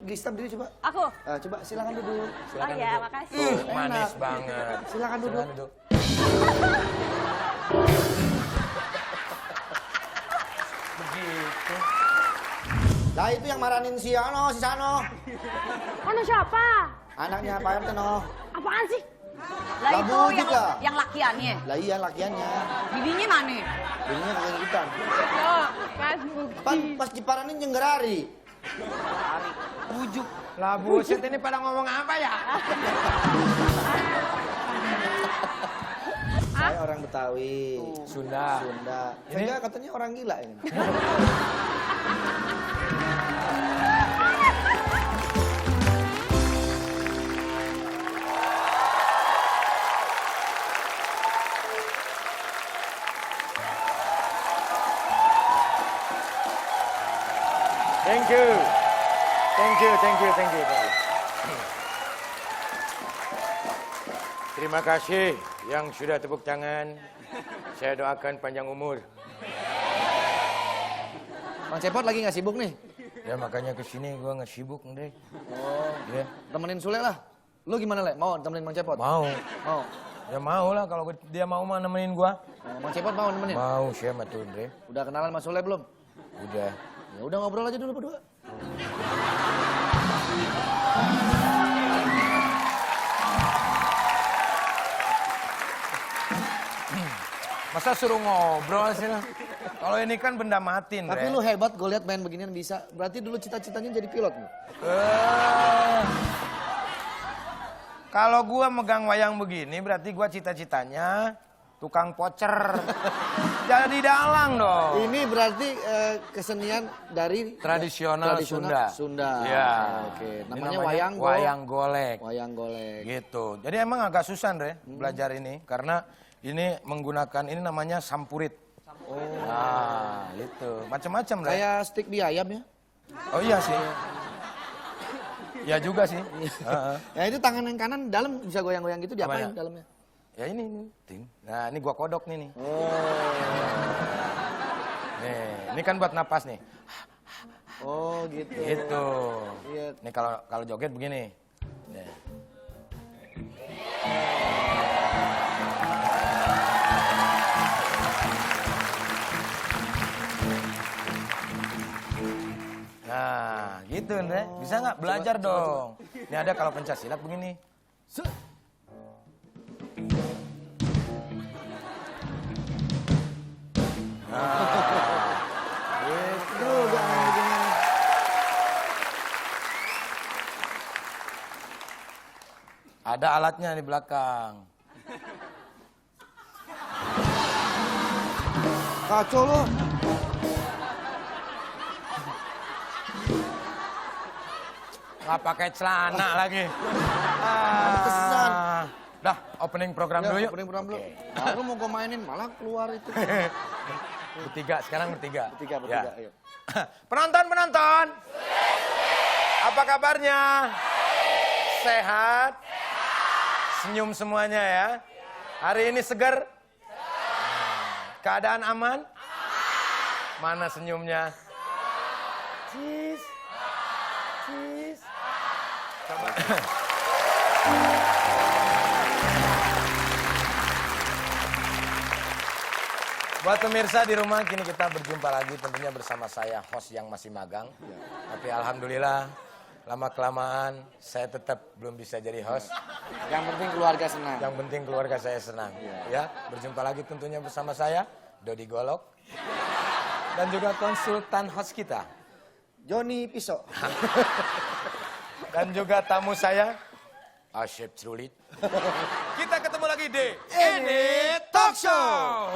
Gista berdiri coba. Aku? Coba silakan duduk. Oh iya, makasih. Manis banget. Silakan duduk. Begitu. Lah itu yang maranin si Sano. Ano siapa? Anaknya Pak RT no. Apaan sih? Lah Lah, itu bujuk lah. yang lakiannya. Lah iya lakiannya. Bibinya mana? Jadinya kayak hitam. Oh, kan Pas diparanin nyenggerari. Bujuk. Lah buset ini pada ngomong apa ya? Saya orang Betawi. Sunda. Saya katanya orang gila ini. Thank you. Terima kasih yang sudah tepuk tangan. Saya doakan panjang umur. Bang Cepot lagi nggak sibuk nih? Ya makanya kesini gua nggak sibuk deh. Oh, Ya. temenin Sule lah. Lu gimana, Le? Mau temenin Bang Cepot? Mau. Mau. Ya mau lah kalau dia mau mah nemenin gua. Bang Cepot mau nemenin? Mau siapa tuh, Andre? Udah kenalan sama Sule belum? Udah. Ya udah ngobrol aja dulu berdua. Masa suruh ngobrol sih lah? Kalau ini kan benda mati, Andre. Tapi lu hebat, gue lihat main beginian bisa. Berarti dulu cita-citanya jadi pilot nih. Kalau gua megang wayang begini berarti gua cita-citanya tukang pocer. Jadi dalang dong. Ini berarti kesenian dari Tradisional Sunda. Sunda. Iya. Oke. Ini Namanya wayang golek. Wayang golek. Gitu. Jadi emang agak susah, Andre, belajar ini karena ini menggunakan ini namanya sampurit. Oh. Nah, itu. Macam-macam, Andre. Kayak stick mie ayam ya? Oh iya sih. Ya juga sih. Ya itu tangan yang kanan dalam bisa goyang-goyang gitu diapain Apanya? dalamnya? Ya ini. Ting. Nah, ini gua kodok nih. Oh. Nih, ini kan buat napas nih. Oh gitu. Gitu. Iya. Nih kalau joget begini. Nih. Nah, gitu Andre. Bisa nggak belajar dong? Ini ada kalau pencak silat begini. Itu jangan begini. Ada alatnya di belakang. Kacau lu. Nggak pakai celana lagi. Kesan. Dah, opening program dulu yuk. Opening program dulu. Baru mau gue mainin malah keluar itu. Sekarang bertiga. Bertiga, Ya. ayo. Penonton. Apa kabarnya? Sehat? Senyum semuanya ya. Hari ini segar? Keadaan aman? Mana senyumnya? Cheese. Coba. Buat pemirsa di rumah, kini kita berjumpa lagi tentunya bersama saya, host yang masih magang. Tapi alhamdulillah, lama-kelamaan saya tetap belum bisa jadi host. Yang penting keluarga senang. Yang penting keluarga saya senang. Ya, berjumpa lagi tentunya bersama saya, Dodi Golok. Dan juga konsultan host kita, Joni Piso. dan juga tamu saya, Asyep Trulit. Kita ketemu lagi di Ini Talk Show.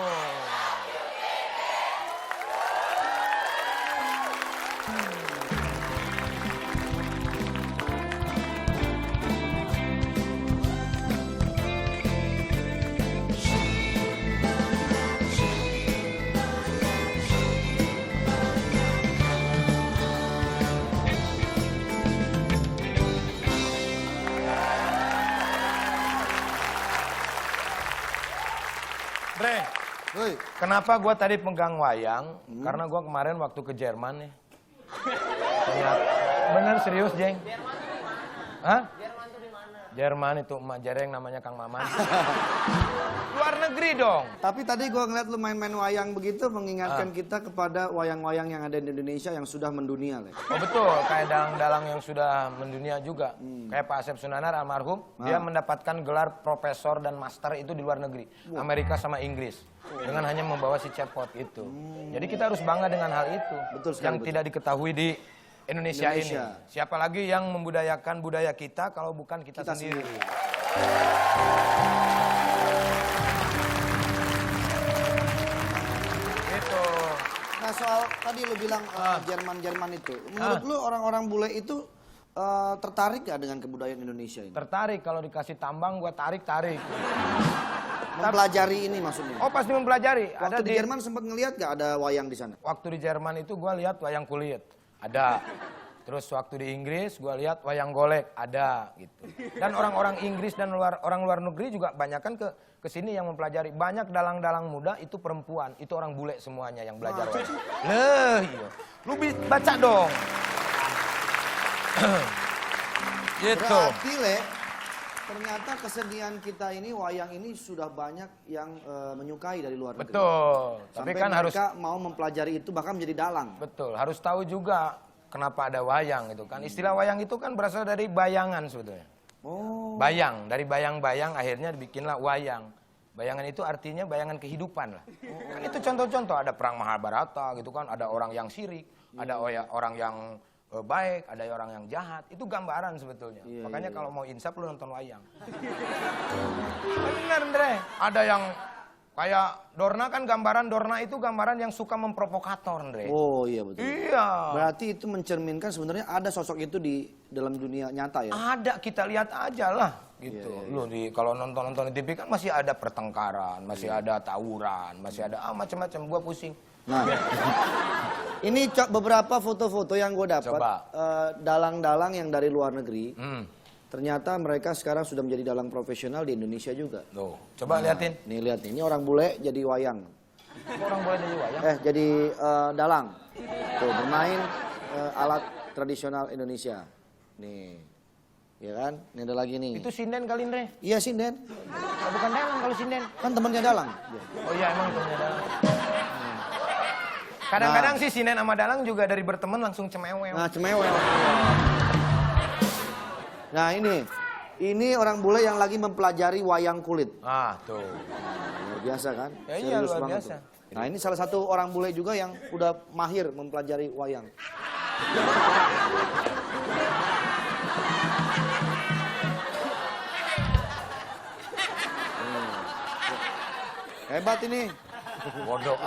Bre, Woi, kenapa gua tadi pegang wayang? Karena gua kemarin waktu ke Jerman nih. Bener serius, Jeng? Hah? Jerman itu emak Jereng namanya Kang Maman. Luar negeri dong. Tapi tadi gue ngeliat lu main-main wayang begitu mengingatkan kita kepada wayang-wayang yang ada di Indonesia yang sudah mendunia. Le. Oh betul, kayak dalang-dalang yang sudah mendunia juga. Kayak Pak Asep Sunanar almarhum, dia mendapatkan gelar profesor dan master itu di luar negeri. Amerika sama Inggris. Dengan hanya membawa si cepot itu. Jadi kita harus bangga dengan hal itu. Betul sekali, yang betul. tidak diketahui di Indonesia ini. Siapa lagi yang membudayakan budaya kita kalau bukan kita sendiri. Gitu. Nah soal tadi lu bilang Jerman itu, menurut lu orang-orang bule itu tertarik gak dengan kebudayaan Indonesia ini? Tertarik kalau dikasih tambang gua tarik. Mempelajari ini maksudnya? Oh pasti mempelajari. Waktu di Jerman sempat ngeliat gak ada wayang di sana? Waktu di Jerman itu gua lihat wayang kulit, ada. Terus waktu di Inggris gua lihat wayang golek, ada gitu. Dan orang-orang Inggris dan orang luar negeri juga banyak kan ke sini yang mempelajari. Banyak dalang-dalang muda itu perempuan, itu orang bule semuanya yang belajar wayang. Iya. Lu baca dong. Gitu. Berarti Le, ternyata kesenian kita ini, wayang ini sudah banyak yang menyukai dari luar negeri. Betul. Tapi Sampai kan mereka mau mempelajari itu bahkan menjadi dalang. Betul, harus tahu juga kenapa ada wayang itu kan. Istilah wayang itu kan berasal dari bayangan sebetulnya. Oh. Bayang, dari bayang-bayang akhirnya dibikinlah wayang. Bayangan itu artinya bayangan kehidupan lah. Kan itu contoh-contoh, ada perang Mahabharata gitu kan, ada orang yang sirik, ada orang yang baik, ada orang yang jahat. Itu gambaran sebetulnya. Makanya kalau mau insaf lu nonton wayang. Bener, Andre. Ada yang kayak Dorna kan gambaran, Dorna itu gambaran yang suka memprovokator, Andre. Oh iya betul. Iya. Berarti itu mencerminkan sebenarnya ada sosok itu di dalam dunia nyata ya? Ada, kita lihat aja lah gitu. Lu kalau nonton di TV kan masih ada pertengkaran, masih ada tawuran, masih ada macam-macam. Gua pusing. Nah, ini beberapa foto-foto yang gue dapat dalang-dalang yang dari luar negeri. Ternyata mereka sekarang sudah menjadi dalang profesional di Indonesia juga. Tuh, coba liatin. Nih lihat nih, ini orang bule jadi wayang. Orang boleh jadi wayang? Jadi dalang. Tuh bermain alat tradisional Indonesia. Nih, ya kan? Ini ada lagi nih. Itu sinden kali, Andre? Iya sinden. Oh, bukan dalang kalau sinden. Kan temennya dalang. Oh iya emang temennya dalang. Kadang-kadang sih sinden sama dalang juga dari berteman langsung cemewel. Nah cemewel. Nah ini orang bule yang lagi mempelajari wayang kulit. Ah tuh. Luar biasa kan? Ya, iya luar biasa. Tuh. Nah ini salah satu orang bule juga yang udah mahir mempelajari wayang. Hebat ini. Bodoh.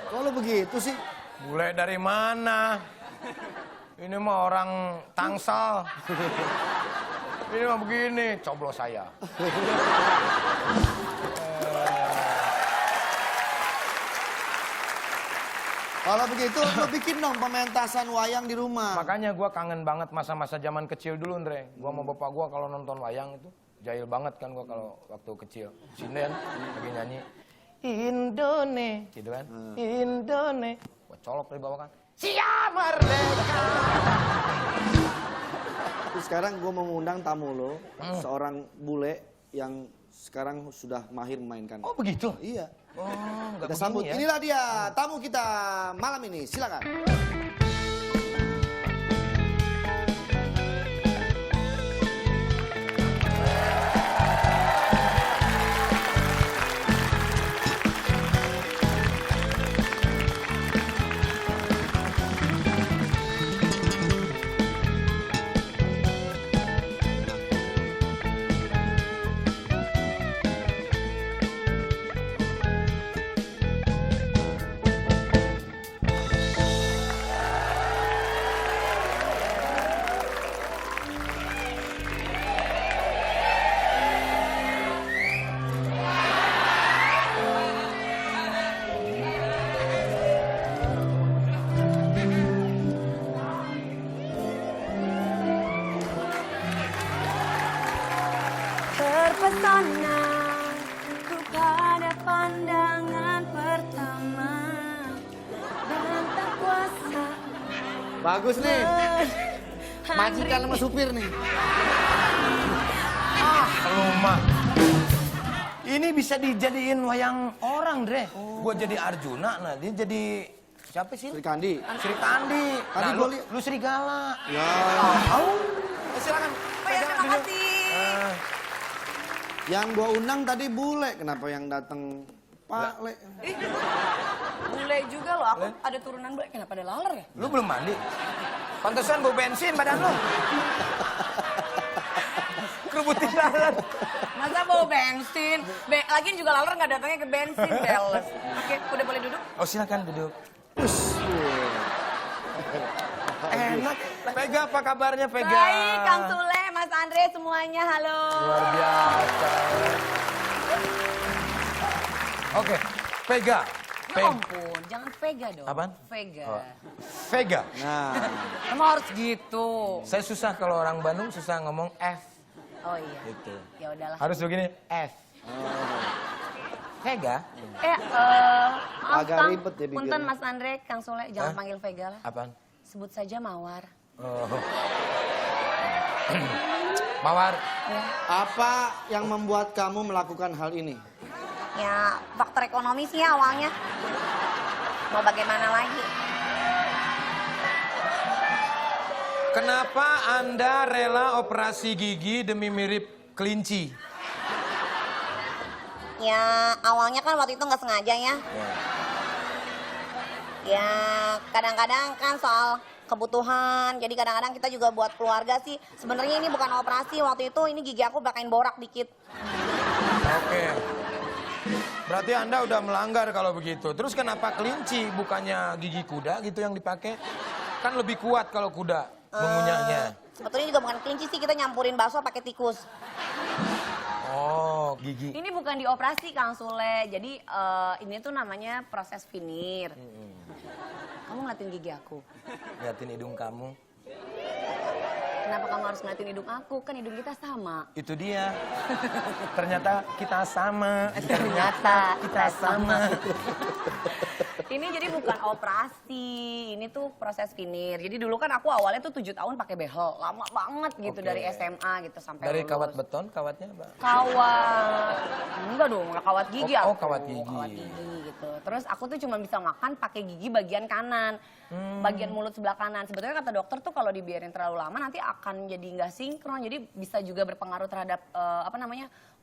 Kalau begitu sih. Bule dari mana? Ini mah orang Tangsel. Ini mah begini, coblos saya. Kalau begitu, lo bikin dong pementasan wayang di rumah. Makanya gua kangen banget masa-masa zaman kecil dulu, Andre. Gua sama bapak gua kalau nonton wayang itu, jahil banget kan gua kalau waktu kecil. Sinden lagi nyanyi Indone, gitu kan? Indone. Gua colok dari bawah kan. Siap merdeka. Terus sekarang gue mau mengundang tamu lo, seorang bule yang sekarang sudah mahir memainkan. Oh begitu? Iya. Oh, Kita sambut. ya? Inilah dia tamu kita malam ini. Silakan. Terpesona ku pada pandangan pertama dan tak kuasa Bagus nih. Majikan sama supir nih. Lu mah. Ini bisa dijadiin wayang orang, Dre. Gua jadi Arjuna, nah dia jadi siapa sih? Sri Kandi. Sri Kandi. Tadi Nah, gua liat. lu serigala. Ya. Silakan. Oh ya, terima kasih. Yang gua undang tadi bule, kenapa yang datang Pak Le? Ih, bule juga loh, aku ada turunan bule. Kenapa ada laler ya? Lu belum mandi? Pantesan bau bensin badan lu. Kerubutin laler. Masa bau bensin? Lagian juga laler nggak datangnya ke bensin, keles. Oke, udah boleh duduk? Oh silakan duduk. Enak. Vega, apa kabarnya Vega? Baik, Kang Sule, Mas Andre, semuanya, halo. Luar biasa. Oke, Vega. Ya ampun, jangan Vega dong. Apaan? Vega. Oh. Vega. Nah, Emang harus gitu. Saya susah kalau orang Bandung susah ngomong F. Oh iya. Gitu. Ya udahlah. Harus begini, F. Vega? Maaf, Agak Kang. ribet ya bibirnya. Punten Mas Andre, Kang Sule, jangan Hah? panggil Vega lah. Apaan? Sebut saja Mawar. Oh. Mawar. Ya. apa yang membuat kamu melakukan hal ini? Ya, faktor ekonomi sih ya awalnya. Mau bagaimana lagi? Kenapa Anda rela operasi gigi demi mirip kelinci? Ya, awalnya kan waktu itu nggak sengaja ya. Ya, kadang-kadang kan soal kebutuhan. Jadi kadang-kadang kita juga buat keluarga sih. Sebenarnya ini bukan operasi. Waktu itu ini gigi aku bakain borak dikit. Oke. Berarti Anda udah melanggar kalau begitu. Terus kenapa kelinci bukannya gigi kuda gitu yang dipakai? Kan lebih kuat kalau kuda mengunyahnya. Sebetulnya juga bukan kelinci sih, kita nyampurin bakso pakai tikus. Oh, gigi. Ini bukan dioperasi Kang Sule. Jadi ini tuh namanya proses veneer. Kamu ngeliatin gigi aku. Liatin hidung kamu. Kenapa kamu harus ngeliatin hidung aku? Kan hidung kita sama. Itu dia. Ternyata kita sama. Ternyata kita sama. Ini jadi bukan operasi, ini tuh proses veneer. Jadi dulu kan aku awalnya tuh 7 tahun pakai behel, lama banget gitu. Oke. Dari SMA gitu sampai Dari lulus. kawat beton, kawatnya apa? Kawat, enggak dong, nggak kawat gigi aku. Oh, kawat gigi. Kawat gigi gitu. Terus aku tuh cuma bisa makan pakai gigi bagian kanan, bagian mulut sebelah kanan. Sebetulnya kata dokter tuh kalau dibiarin terlalu lama nanti akan jadi nggak sinkron. Jadi bisa juga berpengaruh terhadap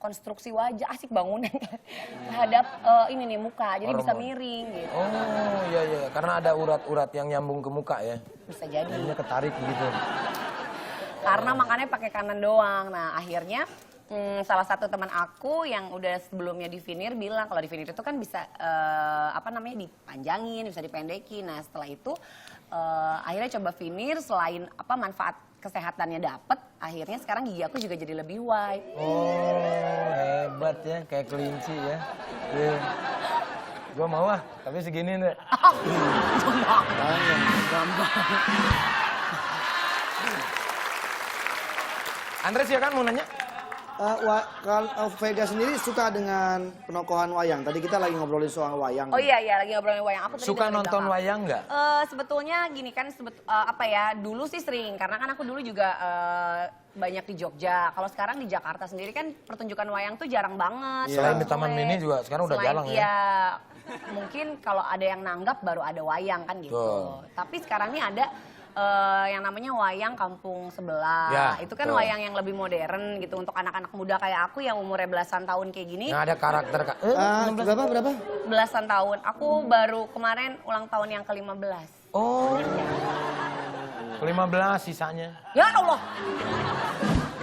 konstruksi wajah, asik bangunan terhadap ini nih muka. Jadi bisa Hormon. miring gitu. Oh, iya iya, karena ada urat-urat yang nyambung ke muka ya. Bisa jadi. Jadinya ketarik gitu. Karena makannya pakai kanan doang. Nah akhirnya salah satu teman aku yang udah sebelumnya di veneer bilang kalau di veneer itu kan bisa dipanjangin, bisa dipendekin. Nah setelah itu akhirnya coba veneer, selain manfaat kesehatannya dapet, akhirnya sekarang gigi aku juga jadi lebih white. Oh, hebat ya, kayak kelinci ya. Yeah. Gua mau tapi segini deh. Andres ya kan mau nanya? Kalau Vega sendiri suka dengan penokohan wayang. Tadi kita lagi ngobrolin soal wayang. Oh iya, lagi ngobrolin wayang. Aku tadi Suka dengerin nonton Kakak. wayang nggak? Sebetulnya gini kan, dulu sih sering. Karena kan aku dulu juga banyak di Jogja. Kalau sekarang di Jakarta sendiri kan pertunjukan wayang tuh jarang banget. Selain di Sulit. Taman Mini juga sekarang udah jarang ya? Iya, mungkin kalau ada yang nanggap baru ada wayang kan gitu. Betul. Tapi sekarang ini ada yang namanya wayang kampung sebelah. Ya, Itu kan betul. wayang yang lebih modern gitu untuk anak-anak muda kayak aku yang umurnya belasan tahun kayak gini. Yang ada karakter Berapa? Belasan tahun. Aku baru kemarin ulang tahun yang ke-15. Oh, 15 sisanya. Ya Allah.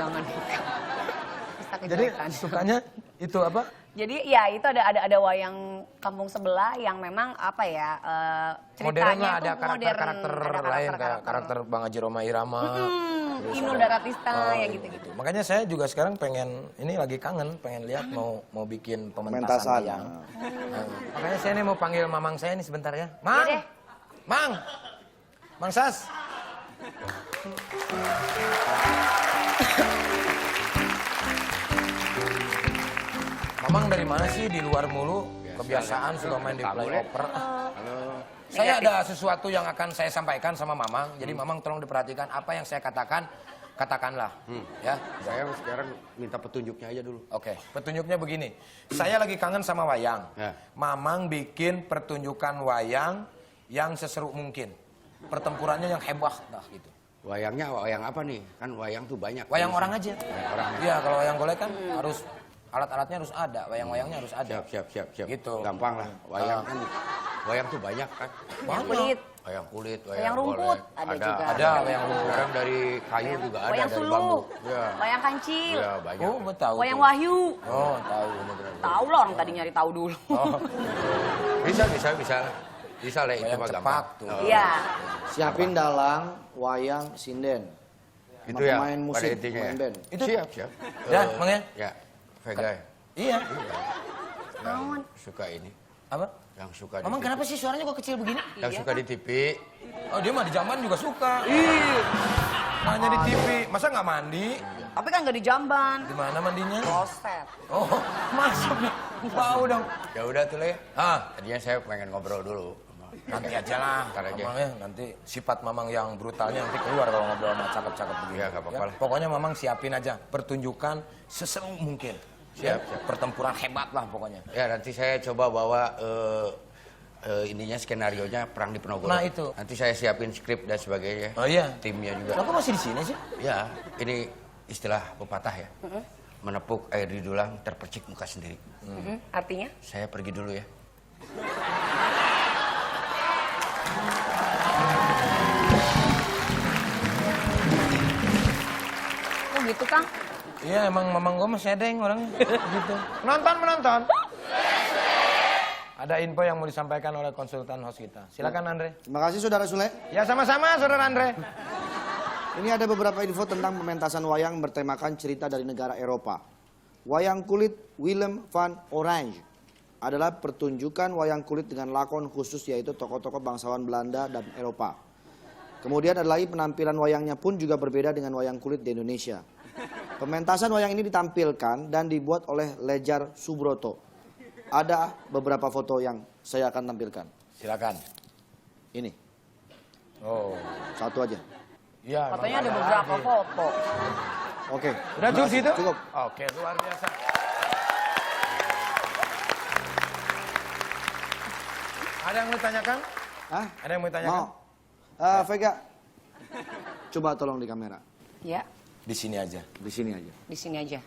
Jangan. Bisa Jadi kejelekan. sukanya itu apa? Jadi ya itu ada wayang kampung sebelah yang memang Modern ceritanya lah, ada tuh modern, karakter ada lain kayak karakter Bang Haji Roma Irama. Terus Inul ada- Daratista ya iya, gitu-gitu. Makanya saya juga sekarang ini lagi kangen, pengen lihat mau bikin pementasan Pementasan. wayang. Nah, makanya saya nih mau panggil mamang saya nih sebentar ya. Mang! Iya deh. Mang! Mang Sas! Mamang dari mana sih? Di luar mulu? Kebiasaan suka main di flyover. Saya negatif. ada sesuatu yang akan saya sampaikan sama Mamang. Jadi Mamang tolong diperhatikan apa yang saya katakan, katakanlah. Ya. Saya sekarang minta petunjuknya aja dulu. Oke, petunjuknya begini. Saya lagi kangen sama wayang. Ya. Mamang bikin pertunjukan wayang yang seseru mungkin. Pertempurannya yang hebat dah gitu. Wayangnya wayang apa nih? Kan wayang tuh banyak. Wayang orang aja. Wayang orang. Iya, kalau wayang golek kan harus alat-alatnya harus ada, wayang-wayangnya harus ada. Siap. Gitu. Gampang lah. Wayang kan, wayang tuh banyak kan. Wayang kulit, Wayang kulit, wayang rumput, golek. ada juga. Ada wayang rumput. Sekarang dari kayu juga ada, wayang dari sulu, bambu. Ya. wayang kancil, Ya, banyak. Oh, gue tahu. wayang tuh. wahyu. Oh, tahu bener-bener. Tahu lah orang tadi nyari tahu dulu. Oh, Bisa. Bisa lah itu wayang mah cepak gampang. tuh. Iya. Siapin dalang, wayang, sinden. Itu Sama ya, pemain pada musik, intinya pemain ya. band. Itu Siap. Ya, Mang ya? Ya, Vega. Iya. Yang suka ini. Apa? Yang suka di Mamang TV. kenapa sih suaranya kok kecil begini? Yang suka di TV. Oh, dia mah di jamban juga suka. Ih. Nanya di TV, masa nggak mandi? Tapi kan nggak di jamban. Di mana mandinya? Kloset. Oh, masuk nih. Bau dong. Ya udah tuh Le. Ah, Tadinya saya pengen ngobrol dulu. nanti aja lah. Ntar aja. Mamang ya, nanti sifat Mamang yang brutalnya nanti keluar kalau ngobrol sama cakep-cakep begini. Iya, nggak apa-apa lah. Pokoknya Mamang siapin aja pertunjukan seseru mungkin. Siap. Pertempuran hebat lah pokoknya. Ya nanti saya coba bawa ininya skenarionya perang di Penogoro. Nah, itu. Nanti saya siapin skrip dan sebagainya. Oh iya. Timnya juga. Lo kok masih di sini sih? Ya, ini istilah pepatah ya. Menepuk air di dulang terpercik muka sendiri. Artinya? Saya pergi dulu ya. Oh gitu Kang? Iya, emang Mamang gue masih sedeng orangnya. Gitu. Menonton. Ada info yang mau disampaikan oleh konsultan host kita. Silakan Andre. Terima kasih Saudara Sule. Ya sama-sama Saudara Andre. Ini ada beberapa info tentang pementasan wayang bertemakan cerita dari negara Eropa. Wayang kulit Willem van Oranje adalah pertunjukan wayang kulit dengan lakon khusus yaitu tokoh-tokoh bangsawan Belanda dan Eropa. Kemudian ada lagi penampilan wayangnya pun juga berbeda dengan wayang kulit di Indonesia. Pementasan wayang ini ditampilkan dan dibuat oleh Lejar Subroto. Ada beberapa foto yang saya akan tampilkan. Silakan. Ini, Oh. satu aja. Iya. Katanya emang ada beberapa lagi. foto. Oke. Udah cukup situ? Cukup. Oke, luar biasa. Ada yang mau ditanyakan? Hah? Ada yang mau ditanyakan? Mau? Vega, coba tolong di kamera. Ya, Di sini aja. Di sini aja. di sini aja.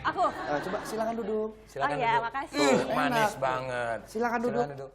Aku. Coba silakan duduk. Silakan Oh ya, duduk. makasih. Tuh, manis banget. Silakan duduk. Silakan duduk.